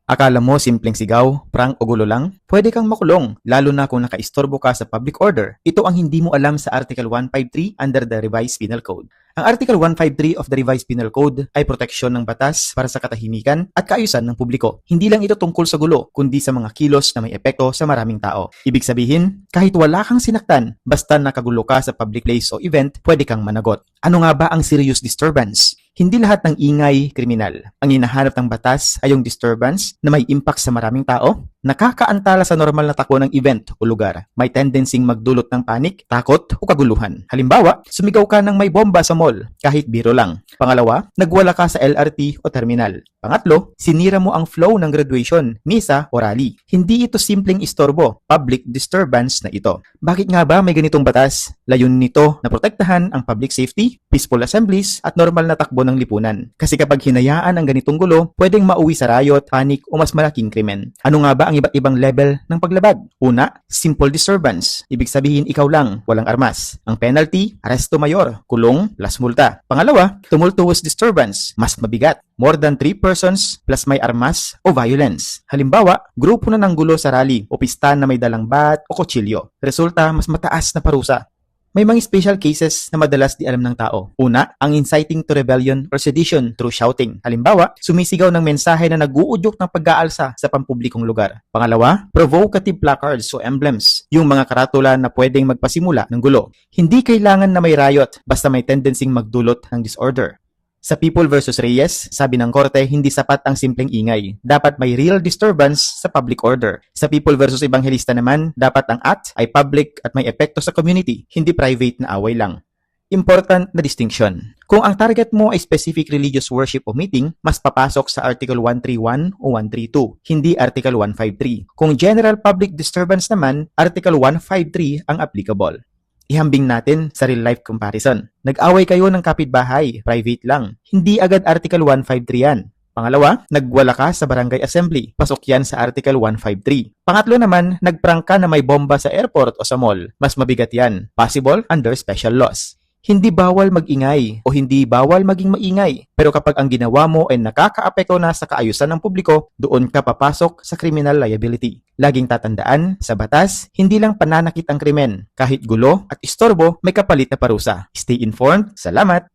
Akala mo simpleng sigaw, prank o gulo lang? Pwede kang makulong, lalo na kung nakaistorbo ka sa public order. Ito ang hindi mo alam sa Article 153 under the Revised Penal Code. Ang Article 153 of the Revised Penal Code ay proteksyon ng batas para sa katahimikan at kaayusan ng publiko. Hindi lang ito tungkol sa gulo, kundi sa mga kilos na may epekto sa maraming tao. Ibig sabihin, kahit wala kang sinaktan, basta nakagulo ka sa public place o event, pwede kang managot. Ano nga ba ang serious disturbance? Hindi lahat ng ingay kriminal. Ang hinahanap ng batas ay yung disturbance na may impact sa maraming tao, nakakaantala sa normal na takbo ng event o lugar, may tendensing magdulot ng panik, takot o kaguluhan. Halimbawa, sumigaw ka ng may bomba sa mall, kahit biro lang. Pangalawa, nagwala ka sa LRT o terminal. Pangatlo, sinira mo ang flow ng graduation, misa o rally. Hindi ito simpleng istorbo, public disturbance na ito. Bakit nga ba may ganitong batas? Layunin nito na protektahan ang public safety, peaceful assemblies at normal na takbo ng lipunan. Kasi kapag hinayaan ang ganitong gulo, pwedeng mauwi sa riot, panic o mas malaking krimen. Ano nga ba ang iba't ibang level ng paglabag? Una, simple disturbance. Ibig sabihin ikaw lang, walang armas. Ang penalty, aresto mayor, kulong plus multa. Pangalawa, tumultuous disturbance, mas mabigat. More than 3 persons plus may armas o violence. Halimbawa, grupo na ng gulo sa rally o pista na may dalang bat o kutsilyo. Resulta, mas mataas na parusa. May mga special cases na madalas di alam ng tao. Una, ang inciting to rebellion or sedition through shouting. Halimbawa, sumisigaw ng mensahe na nag-uudyok ng pag-aalsa sa pampublikong lugar. Pangalawa, provocative placards o emblems. Yung mga karatula na pwedeng magpasimula ng gulo. Hindi kailangan na may riot, basta may tendencing magdulot ng disorder. Sa People versus Reyes, sabi ng korte, hindi sapat ang simpleng ingay. Dapat may real disturbance sa public order. Sa People versus Evangelista naman, dapat ang act ay public at may epekto sa community, hindi private na away lang. Important na distinction. Kung ang target mo ay specific religious worship o meeting, mas papasok sa Article 131 o 132, hindi Article 153. Kung general public disturbance naman, Article 153 ang applicable. Ihambing natin sa real-life comparison. Nag-away kayo ng kapitbahay, private lang. Hindi agad Article 153 yan. Pangalawa, nagwala ka sa barangay assembly. Pasok yan sa Article 153. Pangatlo naman, nagprank ka na may bomba sa airport o sa mall. Mas mabigat yan. Possible under special laws. Hindi bawal mag-ingay o hindi bawal maging maingay. Pero kapag ang ginawa mo ay nakakaapekto na sa kaayusan ng publiko, doon ka papasok sa criminal liability. Laging tatandaan, sa batas, hindi lang pananakit ang krimen. Kahit gulo at istorbo, may kapalit na parusa. Stay informed. Salamat!